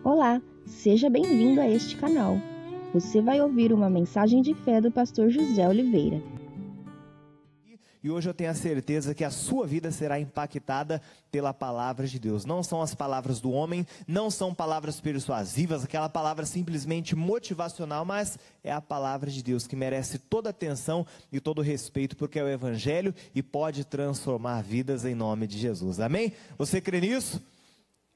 Olá, seja bem-vindo a este canal. Você vai ouvir uma mensagem de fé do pastor José Oliveira. E hoje eu tenho a certeza que a sua vida será impactada pela palavra de Deus. Não são as palavras do homem, não são palavras persuasivas, aquela palavra simplesmente motivacional, mas é a palavra de Deus que merece toda a atenção e todo o respeito, porque é o Evangelho e pode transformar vidas em nome de Jesus. Amém? Você crê nisso?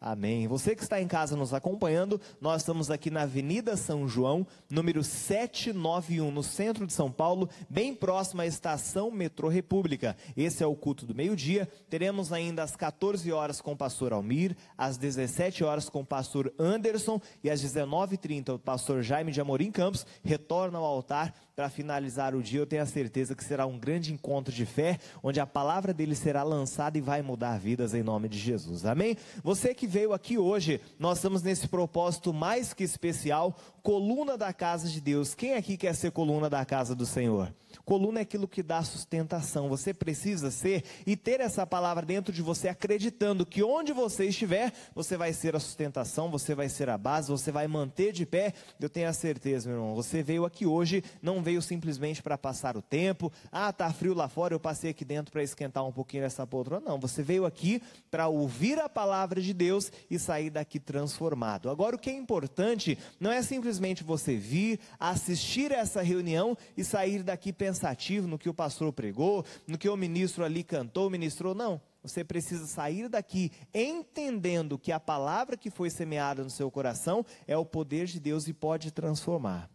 Amém. Você que está em casa nos acompanhando, nós estamos aqui na Avenida São João, número 791, no centro de São Paulo, bem próximo à estação Metrô República. Esse é o culto do meio-dia. Teremos ainda às 14 horas com o pastor Almir, às 17 horas com o pastor Anderson e às 19h30 o pastor Jaime de Amorim Campos retorna ao altar para finalizar o dia. Eu tenho a certeza que será um grande encontro de fé, onde a palavra dele será lançada e vai mudar vidas em nome de Jesus. Amém? Você que veio aqui hoje, nós estamos nesse propósito mais que especial, coluna da casa de Deus. Quem aqui quer ser coluna da casa do Senhor? Coluna é aquilo que dá sustentação. Você precisa ser e ter essa palavra dentro de você, acreditando que onde você estiver, você vai ser a sustentação, você vai ser a base, você vai manter de pé. Eu tenho a certeza, meu irmão, você veio aqui hoje, não veio simplesmente para passar o tempo. Ah, tá frio lá fora, eu passei aqui dentro para esquentar um pouquinho essa poltrona. Não, você veio aqui para ouvir a palavra de Deus e sair daqui transformado. Agora, o que é importante não é simplesmente você vir, assistir essa reunião e sair daqui pensativo no que o pastor pregou, no que o ministro ali cantou, ministrou. Não, você precisa sair daqui entendendo que a palavra que foi semeada no seu coração é o poder de Deus e pode transformar.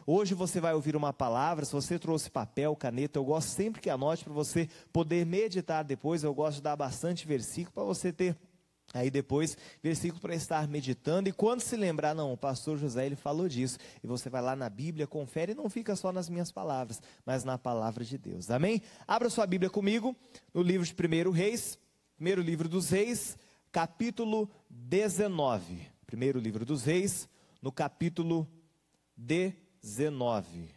Hoje você vai ouvir uma palavra. Se você trouxe papel, caneta, eu gosto sempre que anote para você poder meditar depois. Eu gosto de dar bastante versículo para você ter aí depois versículo para estar meditando, e quando se lembrar, não, o pastor José ele falou disso, e você vai lá na Bíblia, confere, e não fica só nas minhas palavras, mas na palavra de Deus. Amém? Abra sua Bíblia comigo no livro de 1 Reis, primeiro livro dos Reis, capítulo 19. Primeiro livro dos Reis, no capítulo 19.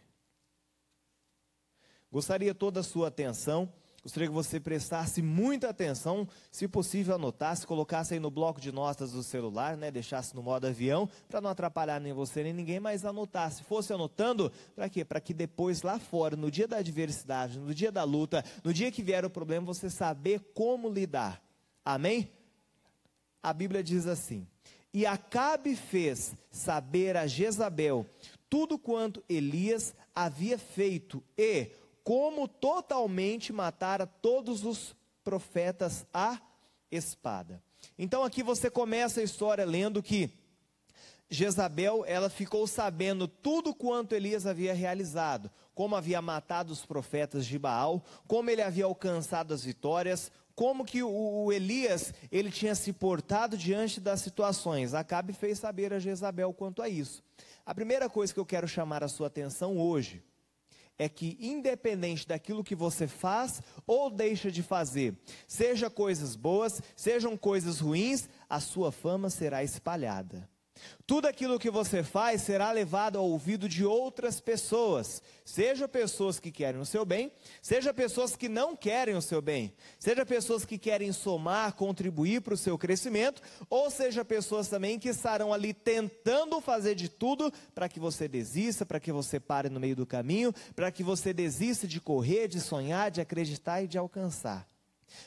Gostaria toda a sua atenção. Gostaria que você prestasse muita atenção, se possível anotasse, colocasse aí no bloco de notas do celular, né, deixasse no modo avião, para não atrapalhar nem você nem ninguém, mas anotasse. Fosse anotando, para quê? Para que depois lá fora, no dia da adversidade, no dia da luta, no dia que vier o problema, você saber como lidar. Amém? A Bíblia diz assim: e Acabe fez saber a Jezabel tudo quanto Elias havia feito e como totalmente matara todos os profetas à espada. Então aqui você começa a história lendo que Jezabel, ela ficou sabendo tudo quanto Elias havia realizado, como havia matado os profetas de Baal, como ele havia alcançado as vitórias, como que o Elias, ele tinha se portado diante das situações. Acabe fez saber a Jezabel quanto a isso. A primeira coisa que eu quero chamar a sua atenção hoje é que independente daquilo que você faz ou deixa de fazer, seja coisas boas, sejam coisas ruins, a sua fama será espalhada. Tudo aquilo que você faz será levado ao ouvido de outras pessoas, seja pessoas que querem o seu bem, seja pessoas que não querem o seu bem, seja pessoas que querem somar, contribuir para o seu crescimento, ou seja pessoas também que estarão ali tentando fazer de tudo para que você desista, para que você pare no meio do caminho, para que você desista de correr, de sonhar, de acreditar e de alcançar.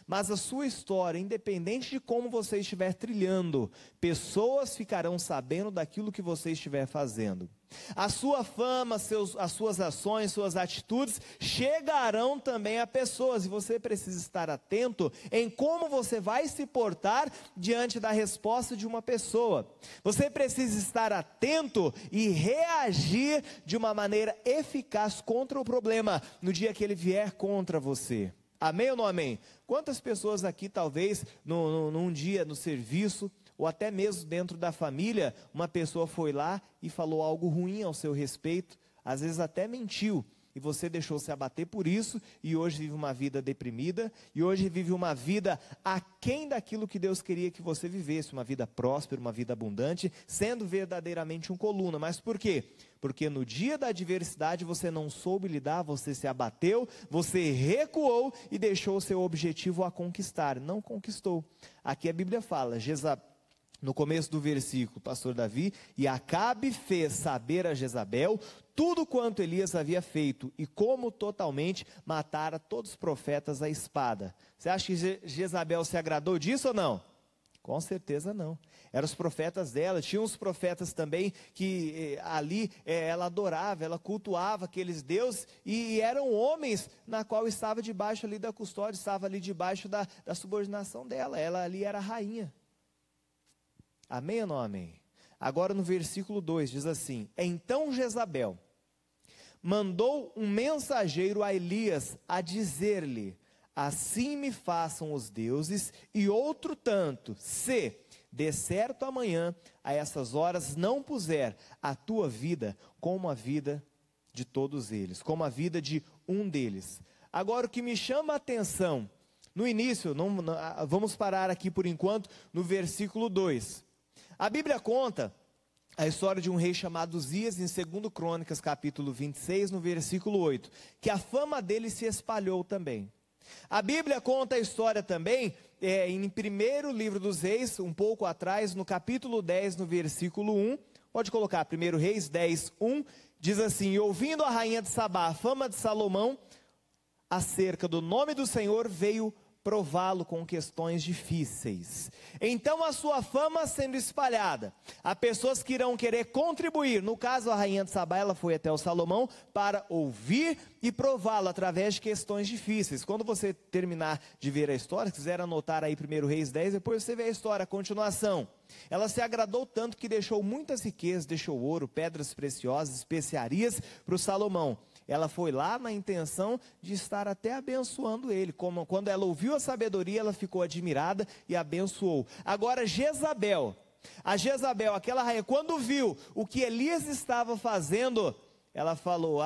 Mas a sua história, independente de como você estiver trilhando, pessoas ficarão sabendo daquilo que você estiver fazendo. A sua fama, as suas ações, suas atitudes chegarão também a pessoas, e você precisa estar atento em como você vai se portar diante da resposta de uma pessoa. Você precisa estar atento e reagir de uma maneira eficaz contra o problema no dia que ele vier contra você. Amém ou não amém? Quantas pessoas aqui, talvez, num dia no serviço, ou até mesmo dentro da família, uma pessoa foi lá e falou algo ruim ao seu respeito, às vezes até mentiu, e você deixou se abater por isso, e hoje vive uma vida deprimida, e hoje vive uma vida aquém daquilo que Deus queria que você vivesse, uma vida próspera, uma vida abundante, sendo verdadeiramente um coluna. Mas por quê? Porque no dia da adversidade você não soube lidar, você se abateu, você recuou e deixou o seu objetivo a conquistar, não conquistou. Aqui a Bíblia fala, no começo do versículo, pastor Davi, e Acabe fez saber a Jezabel tudo quanto Elias havia feito e como totalmente matara todos os profetas à espada. Você acha que Jezabel se agradou disso ou não? Com certeza não. Eram os profetas dela, tinha uns profetas também que ali ela adorava, ela cultuava aqueles deuses, e eram homens na qual estava debaixo ali da custódia, estava ali debaixo da subordinação dela, ela ali era rainha. Amém ou não amém? Agora no versículo 2 diz assim: então Jezabel mandou um mensageiro a Elias a dizer-lhe: assim me façam os deuses e outro tanto, se de certo amanhã a essas horas não puser a tua vida como a vida de todos eles, como a vida de um deles. Agora o que me chama a atenção, no início, vamos parar aqui por enquanto, no versículo 2. A Bíblia conta a história de um rei chamado Uzias, em 2 Crônicas, capítulo 26, no versículo 8, que a fama dele se espalhou também. A Bíblia conta a história também, em 1º livro dos reis, um pouco atrás, no capítulo 10, no versículo 1, pode colocar 1 Reis 10, 1, diz assim: e ouvindo a rainha de Sabá a fama de Salomão, acerca do nome do Senhor, veio prová-lo com questões difíceis. Então a sua fama sendo espalhada, há pessoas que irão querer contribuir. No caso, a rainha de Sabá, ela foi até o Salomão para ouvir e prová-lo através de questões difíceis. Quando você terminar de ver a história, se quiser anotar aí 1 Reis 10, depois você vê a história, a continuação. Ela se agradou tanto que deixou muitas riquezas, deixou ouro, pedras preciosas, especiarias para o Salomão. Ela foi lá na intenção de estar até abençoando ele. Como quando ela ouviu a sabedoria, ela ficou admirada e abençoou. Agora Jezabel, aquela rainha, quando viu o que Elias estava fazendo, ela falou: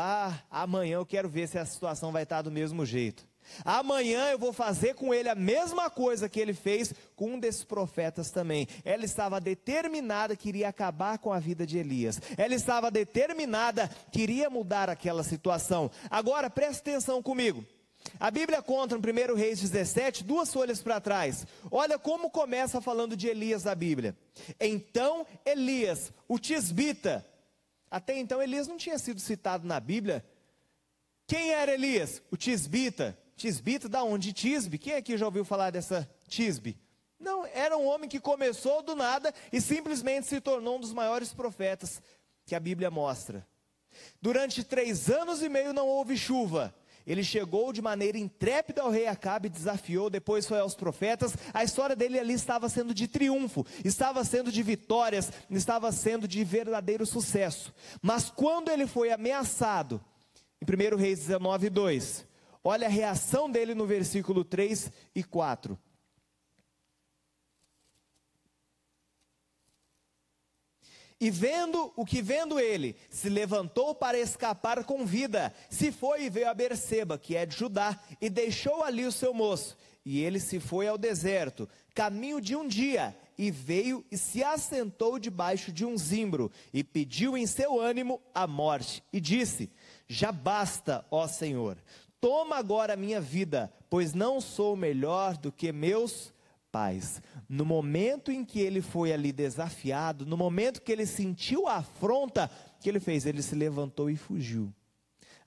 amanhã eu quero ver se a situação vai estar do mesmo jeito. Amanhã eu vou fazer com ele a mesma coisa que ele fez com um desses profetas também. Ela estava determinada que iria acabar com a vida de Elias. Ela estava determinada que iria mudar aquela situação. Agora preste atenção comigo. A Bíblia conta no 1 Reis 17, 2 folhas para trás. Olha como começa falando de Elias a Bíblia. Então Elias, o tisbita. Até então Elias não tinha sido citado na Bíblia. Quem era Elias? O tisbita. Tisbita, da onde? Tisbe. Quem aqui já ouviu falar dessa Tisbe? Não, era um homem que começou do nada e simplesmente se tornou um dos maiores profetas que a Bíblia mostra. Durante 3 anos e meio não houve chuva. Ele chegou de maneira intrépida ao rei Acabe, desafiou, depois foi aos profetas. A história dele ali estava sendo de triunfo, estava sendo de vitórias, estava sendo de verdadeiro sucesso. Mas quando ele foi ameaçado, em 1 Reis 19, 2, olha a reação dele no versículo 3 e 4. E vendo ele, se levantou para escapar com vida, se foi e veio a Berseba, que é de Judá, e deixou ali o seu moço. E ele se foi ao deserto, caminho de um dia, e veio e se assentou debaixo de um zimbro, e pediu em seu ânimo a morte, e disse: já basta, ó Senhor, toma agora a minha vida, pois não sou melhor do que meus pais. No momento em que ele foi ali desafiado, no momento que ele sentiu a afronta, o que ele fez? Ele se levantou e fugiu.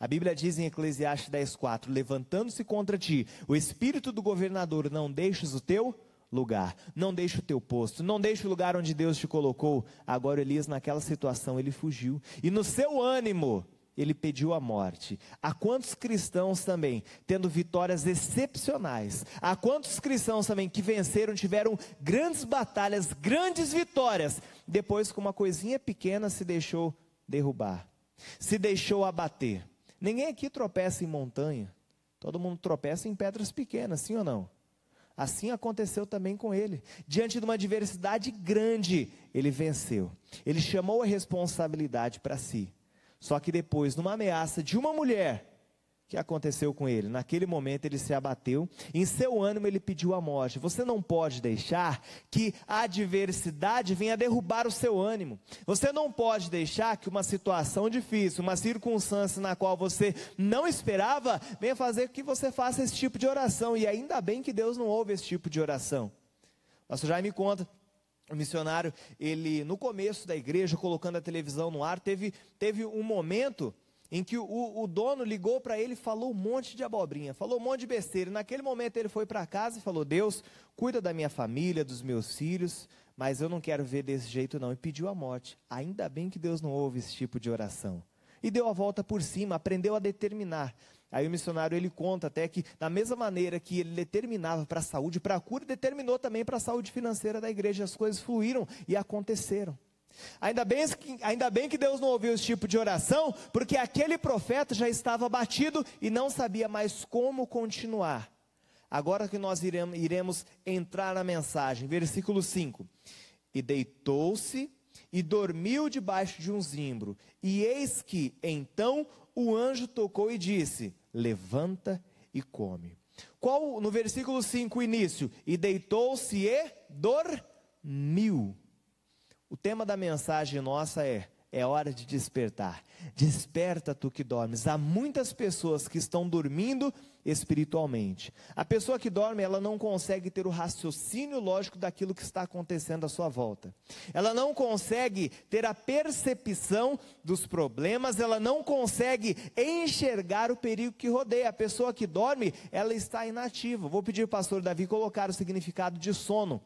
A Bíblia diz em Eclesiastes 10:4, levantando-se contra ti, o espírito do governador, não deixes o teu lugar, não deixe o teu posto, não deixe o lugar onde Deus te colocou. Agora Elias, naquela situação, ele fugiu, e no seu ânimo, ele pediu a morte. Há quantos cristãos também, tendo vitórias excepcionais, há quantos cristãos também que venceram, tiveram grandes batalhas, grandes vitórias, depois com uma coisinha pequena se deixou derrubar, se deixou abater. Ninguém aqui tropeça em montanha, todo mundo tropeça em pedras pequenas, sim ou não? Assim aconteceu também com ele. Diante de uma adversidade grande, ele venceu, ele chamou a responsabilidade para si. Só que depois, numa ameaça de uma mulher, o que aconteceu com ele? Naquele momento ele se abateu, em seu ânimo ele pediu a morte. Você não pode deixar que a adversidade venha derrubar o seu ânimo. Você não pode deixar que uma situação difícil, uma circunstância na qual você não esperava, venha fazer com que você faça esse tipo de oração. E ainda bem que Deus não ouve esse tipo de oração. O pastor Jaime conta O missionário, ele no começo da igreja, colocando a televisão no ar, teve um momento em que o dono ligou para ele e falou um monte de abobrinha, falou um monte de besteira. E naquele momento ele foi para casa e falou: Deus, cuida da minha família, dos meus filhos, mas eu não quero ver desse jeito não. E pediu a morte. Ainda bem que Deus não ouve esse tipo de oração. E deu a volta por cima, aprendeu a determinar. Aí o missionário, ele conta até que, da mesma maneira que ele determinava para a saúde, para a cura, determinou também para a saúde financeira da igreja. As coisas fluíram e aconteceram. Ainda bem que Deus não ouviu esse tipo de oração, porque aquele profeta já estava abatido e não sabia mais como continuar. Agora que nós iremos entrar na mensagem, versículo 5. E deitou-se e dormiu debaixo de um zimbro, e eis que, então, o anjo tocou e disse: levanta e come. Qual, no versículo 5, o início? E deitou-se e dormiu. O tema da mensagem nossa é hora de despertar. Desperta tu que dormes. Há muitas pessoas que estão dormindo espiritualmente. A pessoa que dorme, ela não consegue ter o raciocínio lógico daquilo que está acontecendo à sua volta. Ela não consegue ter a percepção dos problemas, ela não consegue enxergar o perigo que rodeia. A pessoa que dorme, ela está inativa. Vou pedir ao pastor Davi colocar o significado de sono.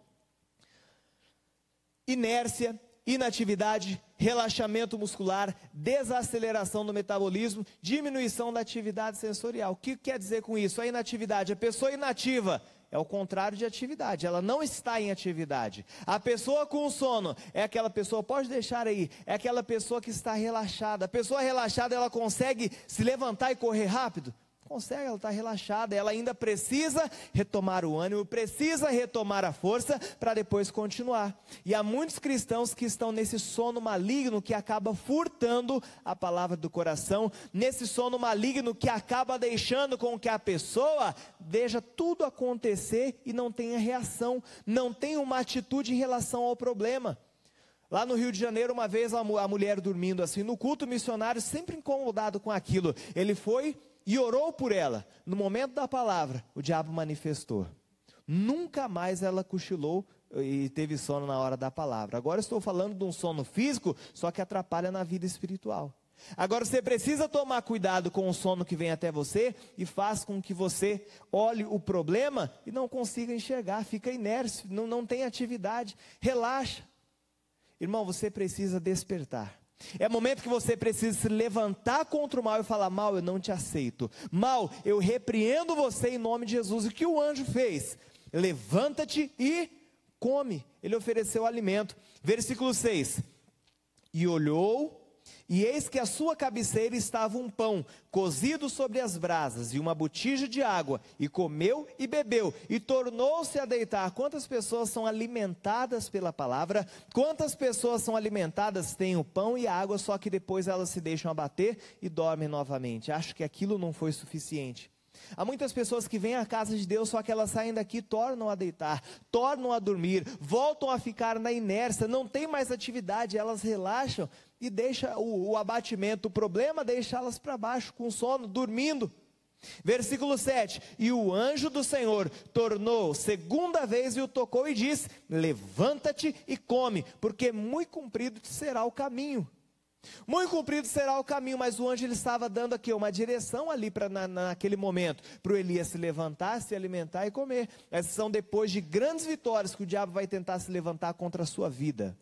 Inércia, inatividade, relaxamento muscular, desaceleração do metabolismo, diminuição da atividade sensorial. O que quer dizer com isso? A inatividade, a pessoa inativa é o contrário de atividade, ela não está em atividade. A pessoa com sono é aquela pessoa, pode deixar aí, é aquela pessoa que está relaxada. A pessoa relaxada, ela consegue se levantar e correr rápido? Consegue, ela está relaxada, ela ainda precisa retomar o ânimo, precisa retomar a força para depois continuar. E há muitos cristãos que estão nesse sono maligno que acaba furtando a palavra do coração, nesse sono maligno que acaba deixando com que a pessoa deixa tudo acontecer e não tenha reação, não tenha uma atitude em relação ao problema. Lá no Rio de Janeiro, uma vez a mulher dormindo assim no culto, o missionário sempre incomodado com aquilo, ele foi e orou por ela. No momento da palavra, o diabo manifestou. Nunca mais ela cochilou e teve sono na hora da palavra. Agora estou falando de um sono físico, só que atrapalha na vida espiritual. Agora você precisa tomar cuidado com o sono que vem até você e faz com que você olhe o problema e não consiga enxergar, fica inércio, não tem atividade, relaxa. Irmão, você precisa despertar. É momento que você precisa se levantar contra o mal e falar: mal, eu não te aceito. Mal, eu repreendo você em nome de Jesus. E o que o anjo fez? Levanta-te e come. Ele ofereceu alimento. Versículo 6. E olhou, e eis que à sua cabeceira estava um pão cozido sobre as brasas e uma botija de água, e comeu e bebeu, e tornou-se a deitar. Quantas pessoas são alimentadas pela palavra? Quantas pessoas são alimentadas, têm o pão e a água, só que depois elas se deixam abater e dormem novamente? Acho que aquilo não foi suficiente. Há muitas pessoas que vêm à casa de Deus, só que elas saem daqui, tornam a deitar, tornam a dormir, voltam a ficar na inércia, não tem mais atividade, elas relaxam e deixa o abatimento, o problema deixá-las para baixo, com sono, dormindo. Versículo 7, e o anjo do Senhor tornou segunda vez e o tocou e disse: levanta-te e come, porque muito comprido te será o caminho. Muito comprido será o caminho, mas o anjo ele estava dando aqui uma direção ali naquele momento, para o Elias se levantar, se alimentar e comer. Essas são depois de grandes vitórias que o diabo vai tentar se levantar contra a sua vida.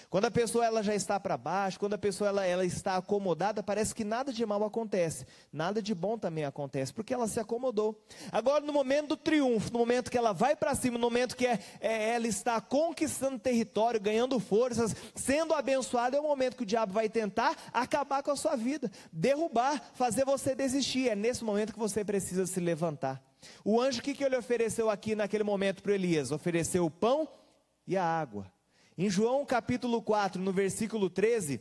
Quando a pessoa ela já está para baixo, quando a pessoa ela está acomodada, parece que nada de mal acontece, nada de bom também acontece, porque ela se acomodou. Agora no momento do triunfo, no momento que ela vai para cima, no momento que ela está conquistando território, ganhando forças, sendo abençoada, é o momento que o diabo vai tentar acabar com a sua vida, derrubar, fazer você desistir. É nesse momento que você precisa se levantar. O anjo, o que ele ofereceu aqui naquele momento para Elias? Ofereceu o pão e a água. Em João capítulo 4, no versículo 13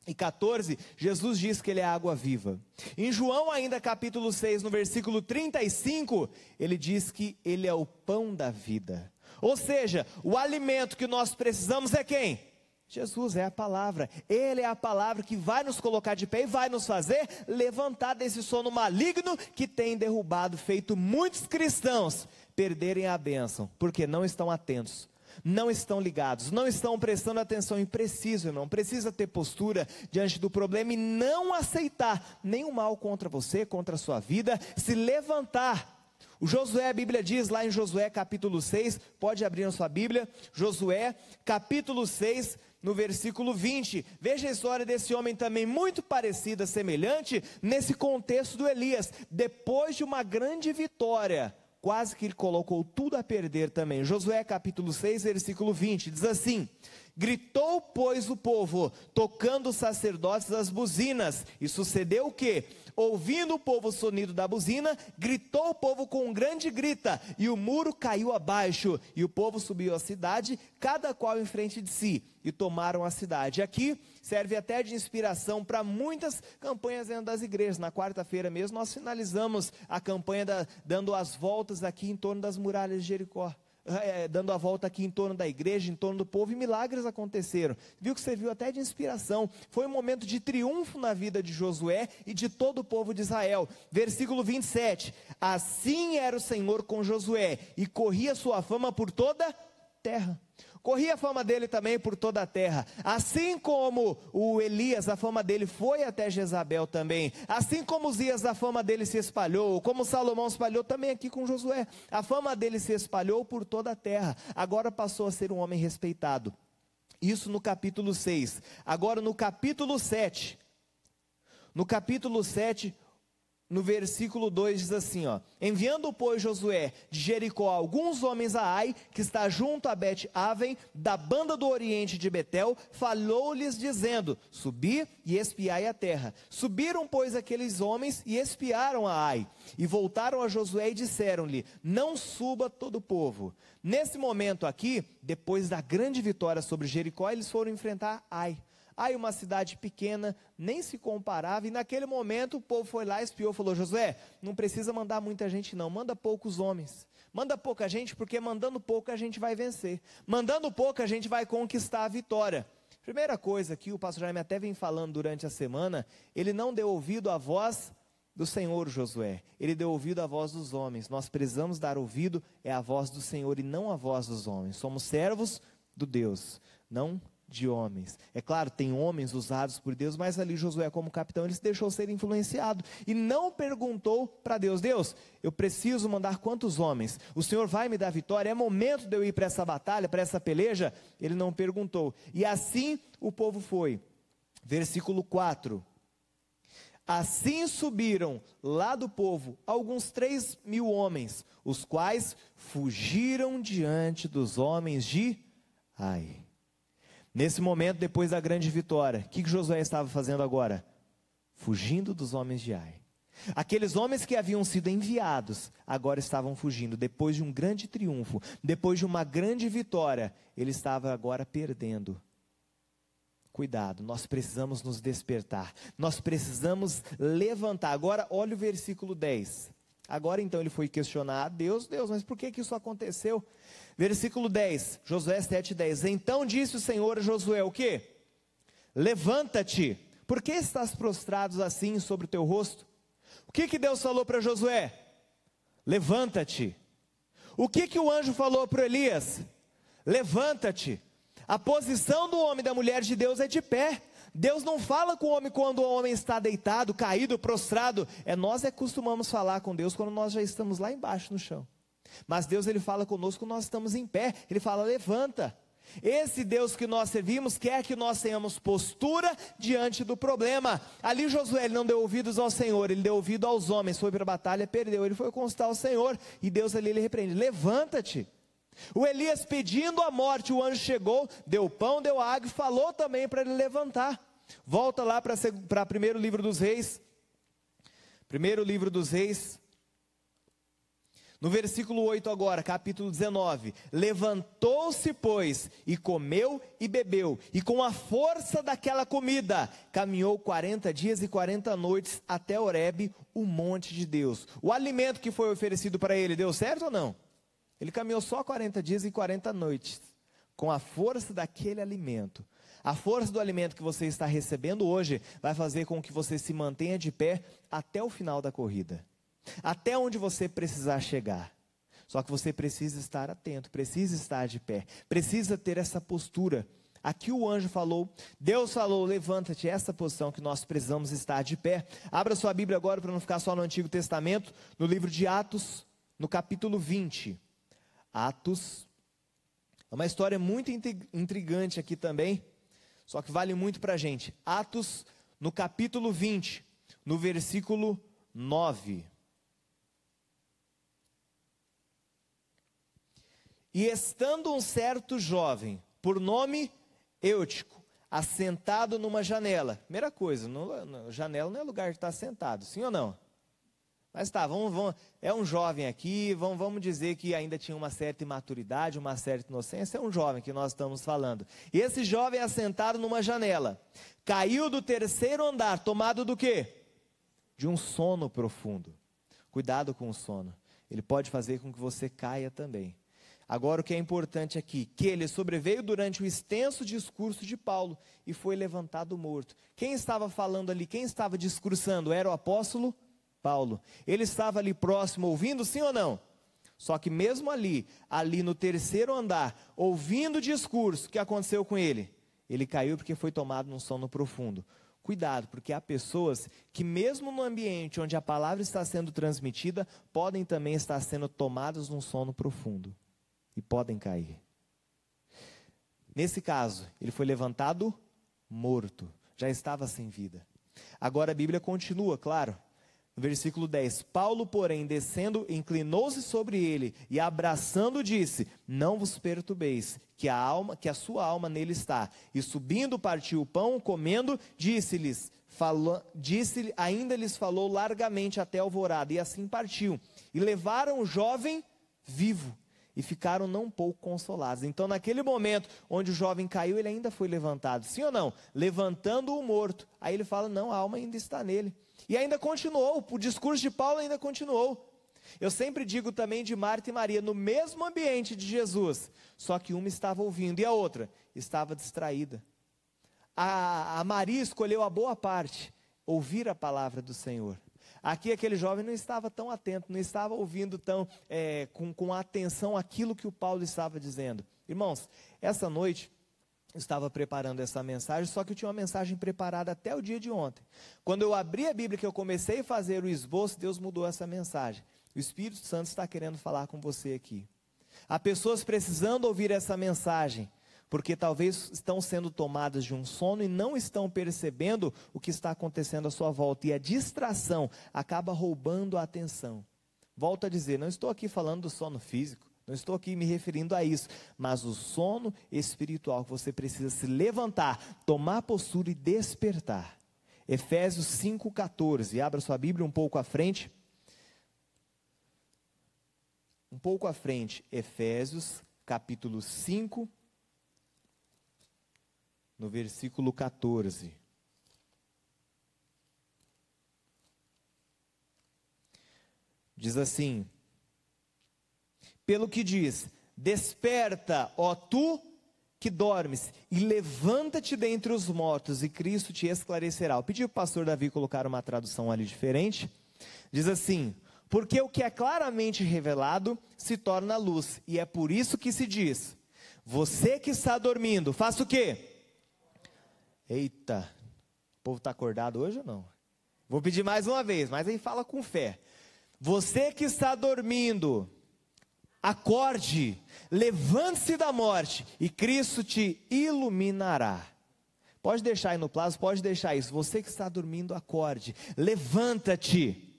e 14, Jesus diz que ele é a água viva. Em João ainda capítulo 6, no versículo 35, ele diz que ele é o pão da vida. Ou seja, o alimento que nós precisamos é quem? Jesus, é a palavra. Ele é a palavra que vai nos colocar de pé e vai nos fazer levantar desse sono maligno que tem derrubado, feito muitos cristãos perderem a bênção, porque não estão atentos. não estão ligados, não estão prestando atenção. E precisa, irmão, precisa ter postura diante do problema e não aceitar nenhum mal contra você, contra a sua vida, se levantar. O Josué, a Bíblia diz lá em Josué capítulo 6, pode abrir a sua Bíblia, Josué capítulo 6, no versículo 20, veja a história desse homem também muito parecida, semelhante, nesse contexto do Elias. Depois de uma grande vitória, quase que ele colocou tudo a perder também. Josué capítulo 6, versículo 20, diz assim: gritou, pois, o povo, tocando os sacerdotes as buzinas. E sucedeu o quê? Ouvindo o povo o sonido da buzina, gritou o povo com um grande grita, e o muro caiu abaixo, e o povo subiu à cidade, cada qual em frente de si, e tomaram a cidade. Aqui serve até de inspiração para muitas campanhas dentro das igrejas. Na quarta-feira mesmo nós finalizamos a campanha dando as voltas aqui em torno das muralhas de Jericó. Dando a volta aqui em torno da igreja, em torno do povo, e milagres aconteceram. Viu que serviu até de inspiração. Foi um momento de triunfo na vida de Josué e de todo o povo de Israel. Versículo 27, assim era o Senhor com Josué, e corria sua fama por toda a terra. Corria a fama dele também por toda a terra, assim como o Elias, a fama dele foi até Jezabel também, assim como Uzias, a fama dele se espalhou, como Salomão espalhou também aqui com Josué, a fama dele se espalhou por toda a terra, agora passou a ser um homem respeitado. Isso no capítulo 6, agora no capítulo 7, no versículo 2 diz assim, enviando, pois, Josué de Jericó alguns homens a Ai, que está junto a Bet-Aven, da banda do oriente de Betel, falou-lhes dizendo, subi e espiai a terra. Subiram, pois, aqueles homens e espiaram a Ai, e voltaram a Josué e disseram-lhe, não suba todo o povo. Nesse momento aqui, depois da grande vitória sobre Jericó, eles foram enfrentar Ai. Aí uma cidade pequena, nem se comparava, e naquele momento o povo foi lá, espiou, falou, Josué, não precisa mandar muita gente não, manda poucos homens, manda pouca gente, porque mandando pouco a gente vai vencer, mandando pouco a gente vai conquistar a vitória. Primeira coisa que o pastor Jaime até vem falando durante a semana, ele não deu ouvido à voz do Senhor, Josué, ele deu ouvido à voz dos homens. Nós precisamos dar ouvido à voz do Senhor e não à voz dos homens. Somos servos do Deus, não de homens. É claro, tem homens usados por Deus, mas ali Josué como capitão, ele se deixou ser influenciado e não perguntou para Deus, Deus, eu preciso mandar quantos homens? O Senhor vai me dar vitória? É momento de eu ir para essa batalha, para essa peleja? Ele não perguntou. E assim o povo foi. Versículo 4. Assim subiram lá do povo alguns 3.000 homens, os quais fugiram diante dos homens de Ai. Nesse momento, depois da grande vitória, o que Josué estava fazendo agora? Fugindo dos homens de Ai. Aqueles homens que haviam sido enviados, agora estavam fugindo, depois de um grande triunfo, depois de uma grande vitória, ele estava agora perdendo. Cuidado, nós precisamos nos despertar, nós precisamos levantar. Agora, olha o versículo 10. Agora então ele foi questionar, Deus, mas por que isso aconteceu? Versículo 10, Josué 7:10, então disse o Senhor a Josué, o quê? Levanta-te, por que estás prostrado assim sobre o teu rosto? O que Deus falou para Josué? Levanta-te. O que o anjo falou para Elias? Levanta-te. A posição do homem e da mulher de Deus é de pé. Deus não fala com o homem quando o homem está deitado, caído, prostrado. Nós costumamos falar com Deus quando nós já estamos lá embaixo no chão. Mas Deus, ele fala conosco quando nós estamos em pé. Ele fala, levanta. Esse Deus que nós servimos quer que nós tenhamos postura diante do problema. Ali Josué, ele não deu ouvidos ao Senhor, ele deu ouvido aos homens. Foi para a batalha, perdeu. Ele foi consultar o Senhor e Deus ali, ele repreende, levanta-te. O Elias pedindo a morte, o anjo chegou, deu pão, deu água e falou também para ele levantar. Volta lá para primeiro livro dos reis. Primeiro livro dos reis. No versículo 8 agora, capítulo 19. Levantou-se, pois, e comeu e bebeu. E com a força daquela comida, caminhou 40 dias e 40 noites até Horebe, o monte de Deus. O alimento que foi oferecido para ele, deu certo ou não? Ele caminhou só 40 dias e 40 noites, com a força daquele alimento. A força do alimento que você está recebendo hoje, vai fazer com que você se mantenha de pé até o final da corrida. Até onde você precisar chegar. Só que você precisa estar atento, precisa estar de pé, precisa ter essa postura. Aqui o anjo falou, Deus falou, levanta-te, essa posição que nós precisamos estar de pé. Abra sua Bíblia agora para não ficar só no Antigo Testamento, no livro de Atos, no capítulo 20. Atos, é uma história muito intrigante aqui também, só que vale muito para a gente. Atos, no capítulo 20, no versículo 9. E estando um certo jovem, por nome Eutico, assentado numa janela. Primeira coisa, janela não é lugar de estar sentado, sim ou não? Mas tá, é um jovem aqui, vamos dizer que ainda tinha uma certa imaturidade, uma certa inocência, é um jovem que nós estamos falando. E esse jovem assentado numa janela, caiu do terceiro andar, tomado do quê? De um sono profundo. Cuidado com o sono, ele pode fazer com que você caia também. Agora o que é importante aqui, que ele sobreveio durante o extenso discurso de Paulo e foi levantado morto. Quem estava falando ali, quem estava discursando? Era o apóstolo Paulo. Ele estava ali próximo, ouvindo, sim ou não? Só que mesmo ali no terceiro andar, ouvindo o discurso, o que aconteceu com ele? Ele caiu porque foi tomado num sono profundo. Cuidado, porque há pessoas que mesmo no ambiente onde a palavra está sendo transmitida, podem também estar sendo tomadas num sono profundo. E podem cair. Nesse caso, ele foi levantado morto, já estava sem vida. Agora a Bíblia continua, claro, no versículo 10, Paulo, porém, descendo, inclinou-se sobre ele e abraçando disse, não vos perturbeis, que a sua alma nele está. E subindo partiu o pão, comendo, ainda lhes falou largamente até alvorada, e assim partiu. E levaram o jovem vivo. E ficaram não pouco consolados. Então naquele momento onde o jovem caiu, ele ainda foi levantado, sim ou não? Levantando o morto, aí ele fala, não, a alma ainda está nele. E ainda continuou, o discurso de Paulo ainda continuou. Eu sempre digo também de Marta e Maria, no mesmo ambiente de Jesus, só que uma estava ouvindo e a outra estava distraída. A Maria escolheu a boa parte, ouvir a palavra do Senhor. Aqui aquele jovem não estava tão atento, não estava ouvindo com atenção aquilo que o Paulo estava dizendo. Irmãos, essa noite eu estava preparando essa mensagem, só que eu tinha uma mensagem preparada até o dia de ontem. Quando eu abri a Bíblia, que eu comecei a fazer o esboço, Deus mudou essa mensagem. O Espírito Santo está querendo falar com você aqui. Há pessoas precisando ouvir essa mensagem, porque talvez estão sendo tomadas de um sono e não estão percebendo o que está acontecendo à sua volta. E a distração acaba roubando a atenção. Volto a dizer, não estou aqui falando do sono físico, não estou aqui me referindo a isso, mas o sono espiritual que você precisa se levantar, tomar postura e despertar. Efésios 5,14, abra sua Bíblia um pouco à frente. Efésios capítulo 5, no versículo 14. Diz assim, pelo que diz, desperta, ó tu que dormes, e levanta-te dentre os mortos, e Cristo te esclarecerá. Eu pedi para o pastor Davi colocar uma tradução ali diferente. Diz assim, porque o que é claramente revelado se torna luz, e é por isso que se diz, você que está dormindo, faça o quê? Eita, o povo está acordado hoje ou não? Vou pedir mais uma vez, mas aí fala com fé. Você que está dormindo, acorde, levante-se da morte e Cristo te iluminará. Pode deixar aí no plazo, pode deixar isso. Você que está dormindo, acorde, levanta-te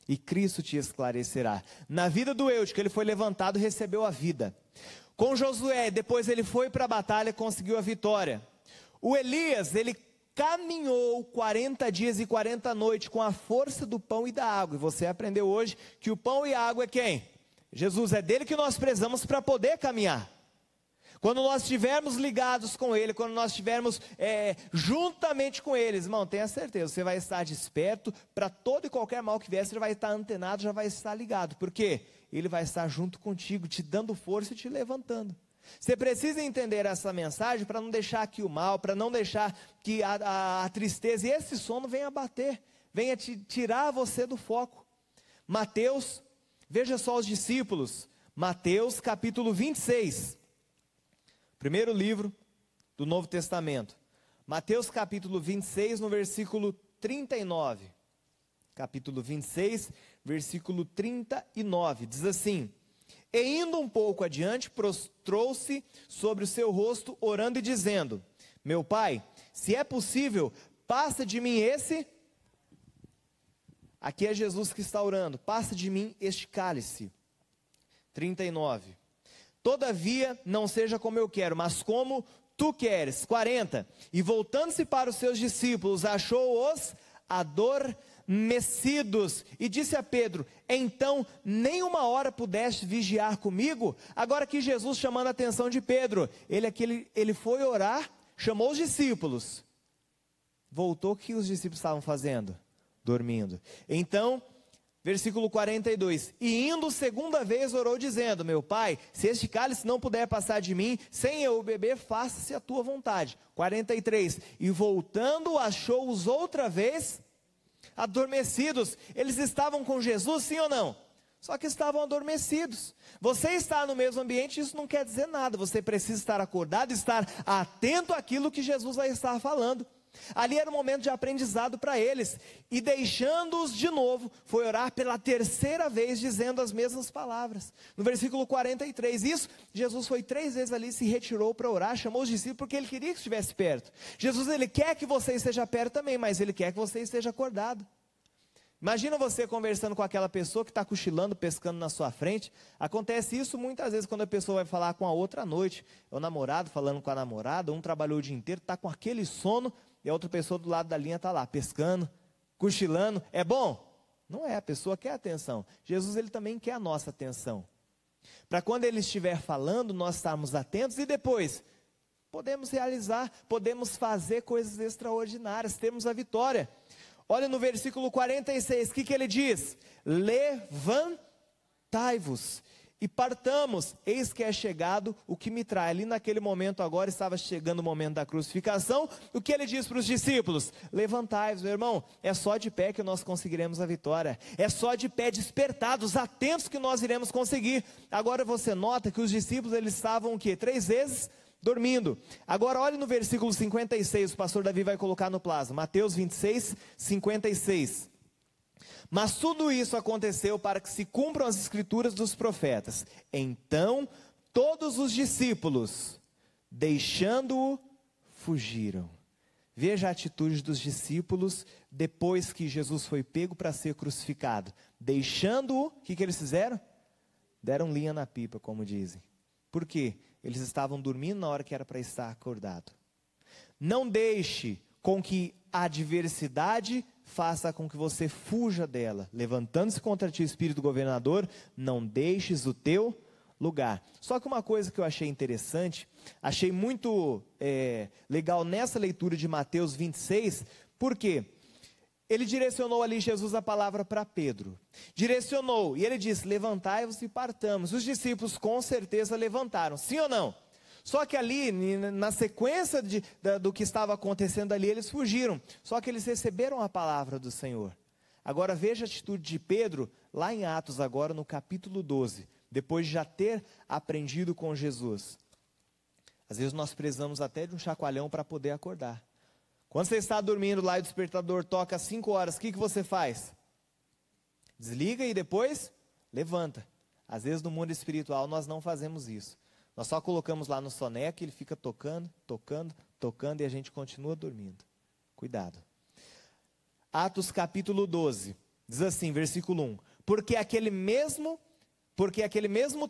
e Cristo te esclarecerá. Na vida do Eutico, ele foi levantado e recebeu a vida. Com Josué, depois ele foi para a batalha e conseguiu a vitória. O Elias, ele caminhou 40 dias e 40 noites com a força do pão e da água. E você aprendeu hoje que o pão e a água é quem? Jesus, é dele que nós precisamos para poder caminhar. Quando nós estivermos ligados com ele, quando nós estivermos juntamente com eles, irmão, tenha certeza, você vai estar desperto para todo e qualquer mal que vier, você vai estar antenado, já vai estar ligado. Por quê? Ele vai estar junto contigo, te dando força e te levantando. Você precisa entender essa mensagem para não deixar que o mal, para não deixar que a tristeza e esse sono venha bater, venha tirar você do foco. Mateus, veja só os discípulos, Mateus capítulo 26, primeiro livro do Novo Testamento. Mateus capítulo 26, no versículo 39. Capítulo 26, versículo 39, diz assim: E indo um pouco adiante, prostrou-se sobre o seu rosto, orando e dizendo: Meu Pai, se é possível, passa de mim esse... Aqui é Jesus que está orando. Passa de mim este cálice. 39. Todavia, não seja como eu quero, mas como tu queres. 40. E voltando-se para os seus discípulos, achou-os adormecidos. E disse a Pedro: Então, nem uma hora pudeste vigiar comigo? Agora aqui Jesus chamando a atenção de Pedro. Ele foi orar, chamou os discípulos. Voltou, o que os discípulos estavam fazendo? Dormindo. Então, versículo 42, e indo segunda vez orou dizendo: Meu Pai, se este cálice não puder passar de mim, sem eu beber, faça-se a tua vontade. 43, e voltando achou-os outra vez adormecidos. Eles estavam com Jesus, sim ou não? Só que estavam adormecidos. Você está no mesmo ambiente, isso não quer dizer nada. Você precisa estar acordado, estar atento àquilo que Jesus vai estar falando. Ali era um momento de aprendizado para eles, e deixando-os de novo, foi orar pela terceira vez, dizendo as mesmas palavras. No versículo 43, isso, Jesus foi 3 vezes ali, se retirou para orar, chamou os discípulos, porque ele queria que estivesse perto. Jesus, ele quer que você esteja perto também, mas ele quer que você esteja acordado. Imagina você conversando com aquela pessoa que está cochilando, pescando na sua frente. Acontece isso muitas vezes quando a pessoa vai falar com a outra à noite. É o namorado falando com a namorada, um trabalhou o dia inteiro, está com aquele sono, e a outra pessoa do lado da linha está lá, pescando, cochilando. É bom? Não é, a pessoa quer atenção. Jesus, ele também quer a nossa atenção. Para quando ele estiver falando, nós estarmos atentos, e depois podemos realizar, podemos fazer coisas extraordinárias, temos a vitória. Olha no versículo 46, o que ele diz? Levantai-vos e partamos, eis que é chegado o que me traz. Ali naquele momento agora, estava chegando o momento da crucificação. O que ele diz para os discípulos? Levantai-vos, meu irmão, é só de pé que nós conseguiremos a vitória. É só de pé, despertados, atentos, que nós iremos conseguir. Agora você nota que os discípulos, eles estavam o quê? 3 vezes dormindo. Agora olhe no versículo 56, o pastor Davi vai colocar no plasma. Mateus 26, 56. Mas tudo isso aconteceu para que se cumpram as escrituras dos profetas. Então, todos os discípulos, deixando-o, fugiram. Veja a atitude dos discípulos depois que Jesus foi pego para ser crucificado. Deixando-o, o que eles fizeram? Deram linha na pipa, como dizem. Por quê? Eles estavam dormindo na hora que era para estar acordado. Não deixe com que a adversidade faça com que você fuja dela. Levantando-se contra ti, espírito governador, não deixes o teu lugar. Só que uma coisa que eu achei interessante, achei muito legal nessa leitura de Mateus 26, porque ele direcionou ali, Jesus, a palavra para Pedro. Direcionou, e ele disse: levantai-vos e partamos. Os discípulos com certeza levantaram, sim ou não? Só que ali, na sequência do que estava acontecendo ali, eles fugiram. Só que eles receberam a palavra do Senhor. Agora veja a atitude de Pedro, lá em Atos agora no capítulo 12. Depois de já ter aprendido com Jesus. Às vezes nós precisamos até de um chacoalhão para poder acordar. Quando você está dormindo lá e o despertador toca às 5 horas, o que você faz? Desliga e depois levanta. Às vezes no mundo espiritual nós não fazemos isso. Nós só colocamos lá no soneca, ele fica tocando, tocando, tocando, e a gente continua dormindo. Cuidado. Atos capítulo 12, diz assim, versículo 1. Porque aquele mesmo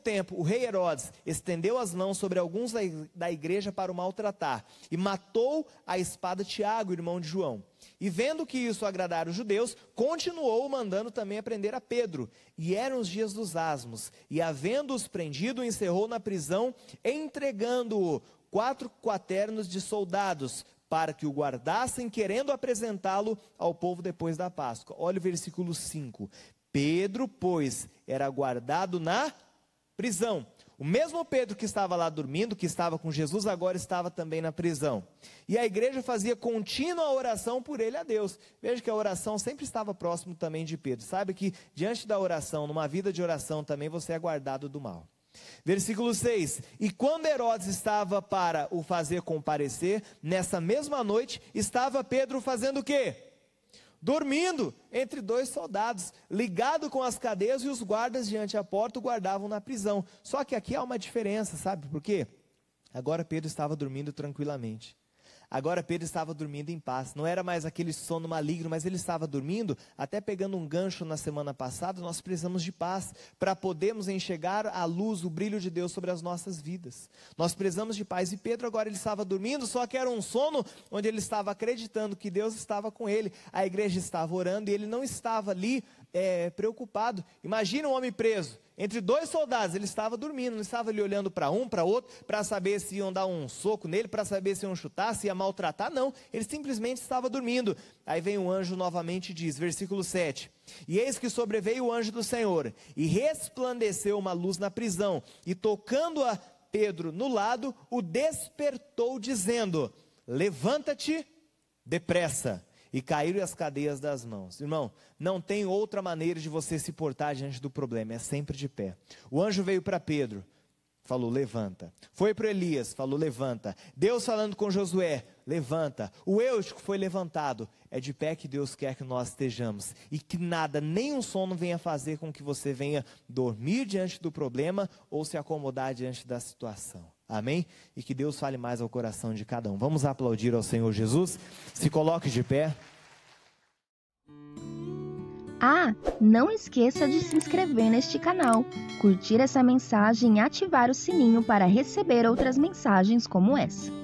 tempo, o rei Herodes estendeu as mãos sobre alguns da igreja para o maltratar, e matou a espada Tiago, irmão de João. E vendo que isso agradara os judeus, continuou mandando também prender a Pedro. E eram os dias dos asmos, e havendo-os prendido, encerrou na prisão, entregando-o 4 quaternos de soldados, para que o guardassem, querendo apresentá-lo ao povo depois da Páscoa. Olha o versículo 5. Pedro, pois, era guardado na prisão. O mesmo Pedro que estava lá dormindo, que estava com Jesus, agora estava também na prisão. E a igreja fazia contínua oração por ele a Deus. Veja que a oração sempre estava próximo também de Pedro. Sabe que diante da oração, numa vida de oração também, você é guardado do mal. Versículo 6, e quando Herodes estava para o fazer comparecer, nessa mesma noite, estava Pedro fazendo o quê? Dormindo entre 2 soldados, ligado com as cadeias, e os guardas diante da porta o guardavam na prisão. Só que aqui há uma diferença, sabe por quê? Agora Pedro estava dormindo tranquilamente. Agora Pedro estava dormindo em paz, não era mais aquele sono maligno, mas ele estava dormindo, até pegando um gancho na semana passada. Nós precisamos de paz, para podermos enxergar a luz, o brilho de Deus sobre as nossas vidas. Nós precisamos de paz, e Pedro agora ele estava dormindo, só que era um sono onde ele estava acreditando que Deus estava com ele, a igreja estava orando, e ele não estava ali preocupado. Imagina um homem preso, entre 2 soldados, ele estava dormindo, não estava ali olhando para um, para outro, para saber se iam dar um soco nele, para saber se iam chutar, se ia maltratar, não, ele simplesmente estava dormindo. Aí vem o anjo novamente e diz, versículo 7, e eis que sobreveio o anjo do Senhor, e resplandeceu uma luz na prisão, e tocando a Pedro no lado, o despertou dizendo, levanta-te depressa. E caíram as cadeias das mãos. Irmão, não tem outra maneira de você se portar diante do problema, é sempre de pé. O anjo veio para Pedro, falou, levanta. Foi para Elias, falou, levanta. Deus falando com Josué, levanta. O Eutico foi levantado. É de pé que Deus quer que nós estejamos. E que nada, nenhum sono venha fazer com que você venha dormir diante do problema ou se acomodar diante da situação. Amém? E que Deus fale mais ao coração de cada um. Vamos aplaudir ao Senhor Jesus? Se coloque de pé. Ah, não esqueça de se inscrever neste canal, curtir essa mensagem e ativar o sininho para receber outras mensagens como essa.